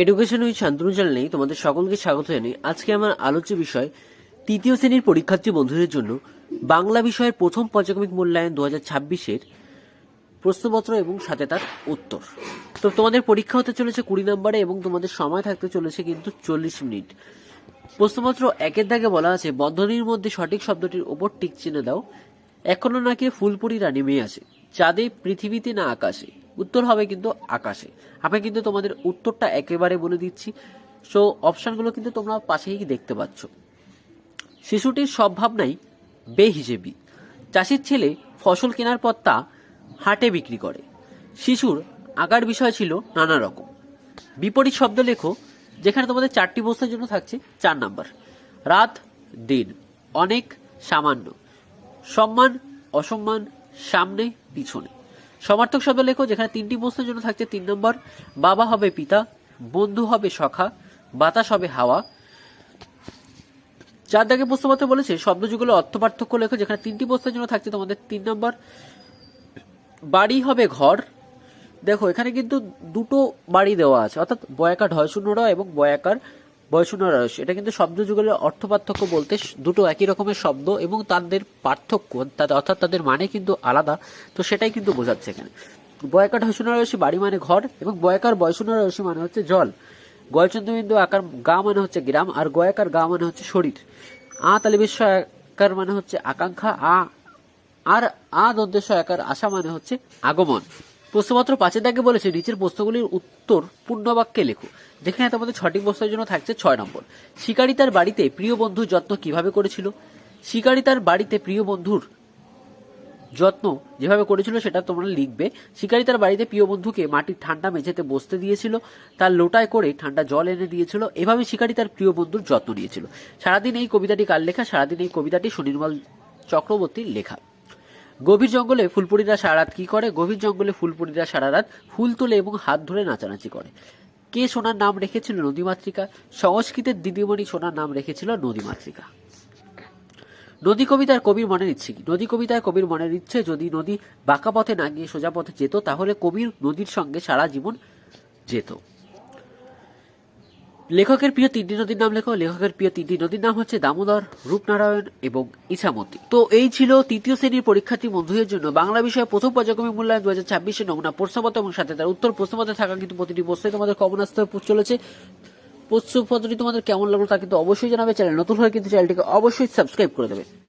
Education with Shantanu চ্যানেলে তোমাদের সকলকে স্বাগত জানাই। আজকে আমার আলোচ্য বিষয় তৃতীয় শ্রেণীর পরীক্ষার্থী বন্ধুদের জন্য বাংলা বিষয়ের প্রথম পর্যায়ক্রমিক মূল্যায়ন 2026-এর প্রশ্নপত্র এবং সাথে তার উত্তর। তো তোমাদের পরীক্ষা হতে চলেছে 20 নম্বরে এবং তোমাদের সময় থাকতে চলেছে কিন্তু 40 মিনিট। প্রশ্নপত্র একের দাগে বলা আছে, বন্ধনীর মধ্যে সঠিক শব্দটির ওপর টিক চিহ্ন দাও। এখনো নাকি ফুলপুরিরা নেমে আসে, চাঁদে, পৃথিবীতে না আকাশে। উত্তর হবে কিন্তু আকাশে। আমি কিন্তু তোমাদের উত্তরটা একেবারে বলে দিচ্ছি। সো অপশনগুলো কিন্তু তোমরা পাশেই দেখতে পাচ্ছ। শিশুটির সব ভাবনাই বেহিসেবি। চাষির ছেলে ফসল কেনার পর তা হাটে বিক্রি করে। শিশুর আঁকার বিষয় ছিল নানা রকম। বিপরীত শব্দ লেখো, যেখানে তোমাদের 4টি প্রশ্নের জন্য থাকছে 4 নাম্বার। রাত, দিন, অনেক, সামান্য, সম্মান, অসম্মান, সামনে, পিছনে। সমার্থক শব্দ লেখো, যেখানে 3টি প্রশ্নের জন্য থাকছে 3 নম্বর। বাবা হবে পিতা, বন্ধু হবে সখা, বাতাস হবে হাওয়া। 4 দাগে প্রশ্নপত্র বলেছে শব্দযুগল অর্থ পার্থক্য লেখো, যেখানে 3টি প্রশ্নের জন্য থাকছে তোমাদের 3 নম্বর। বাড়ি হবে ঘর। দেখো এখানে কিন্তু দুটো বাড়ি দেওয়া আছে, অর্থাৎ বয়াকার ঢয় শূন্য র এবং বয়াকার বয় শূন্য রস। এটা কিন্তু শব্দ যুগলের অর্থ পার্থক্য বলতে দুটো একই রকমের শব্দ এবং তাদের পার্থক্য অর্থাৎ তাদের মানে কিন্তু আলাদা। তো সেটাই কিন্তু বোঝাচ্ছে এখানে। বয়াকার ঢয় শূন্য রসি বাড়ি মানে ঘর এবং বয়াকার বয় শূন্য রসি মানে হচ্ছে জল। গয়চন্দ্রবিন্দু আকার গা মানে হচ্ছে গ্রাম আর গয়াকার গা মানে হচ্ছে শরীর। তালিবেশ্ব আকার মানে হচ্ছে আকাঙ্ক্ষা। দন্তেশ্ব আকার আশা মানে হচ্ছে আগমন। প্রশ্নপত্র 5 দাগে বলেছে নিচের প্রশ্নগুলির উত্তর পূর্ণ বাক্যে লেখো, যেখানে তোমাদের 6টি প্রশ্নের জন্য থাকছে 6 নম্বর। শিকারী তার বাড়িতে প্রিয় বন্ধুর যত্ন কিভাবে করেছিল? শিকারী তার বাড়িতে প্রিয় বন্ধুর যত্ন যেভাবে করেছিল সেটা তোমরা লিখবে। শিকারী তার বাড়িতে প্রিয় বন্ধুকে মাটির ঠান্ডা মেঝেতে বসতে দিয়েছিল, তার লোটায় করে ঠান্ডা জল এনে দিয়েছিল। এভাবে শিকারী তার প্রিয় বন্ধুর যত্ন নিয়েছিল। সারাদিন এই কবিতাটি কার লেখা? সারাদিন এই কবিতাটি সুনির্মল চক্রবর্তীর লেখা। গভীর জঙ্গলে ফুলপুরিরা সারা রাত কি করে? গভীর জঙ্গলে ফুলপুরিরা সারা রাত ফুল তোলে এবং হাত ধরে নাচানাচি করে। কে সোনার নাম রেখেছিল নদীমাতৃকা? সংস্কৃতের দিদিমণি সোনার নাম রেখেছিল নদীমাতৃকা। নদী কবিতার কবির মনের ইচ্ছে কি? নদী কবিতায় কবির মনের ইচ্ছে, যদি নদী বাঁকা পথে না গিয়ে সোজা পথে যেত তাহলে কবির নদীর সঙ্গে সারা জীবন যেত। লেখকের প্রিয় 3টি নদীর নাম লেখো। লেখকের প্রিয় 3টি নদীর নাম হচ্ছে দামোদর, রূপনারায়ণ এবং ইছামতি। তো এই ছিল তৃতীয় শ্রেণীর পরীক্ষার্থী বন্ধুদের জন্য বাংলা বিষয়ে প্রথম পর্যায়ক্রমিক মূল্যায়ন 2026-এর নমুনা প্রশ্নপত্র এবং সাথে তার উত্তর। প্রশ্নপত্রে থাকা কিন্তু প্রতিটি প্রশ্নে তোমাদের কমন আসতে চলেছে। প্রশ্নপত্রটি তোমাদের কেমন লাগলো তা কিন্তু অবশ্যই জানাবে। চ্যানেল নতুন হয়ে কিন্তু চ্যানেলটিকে অবশ্যই সাবস্ক্রাইব করে দেবে।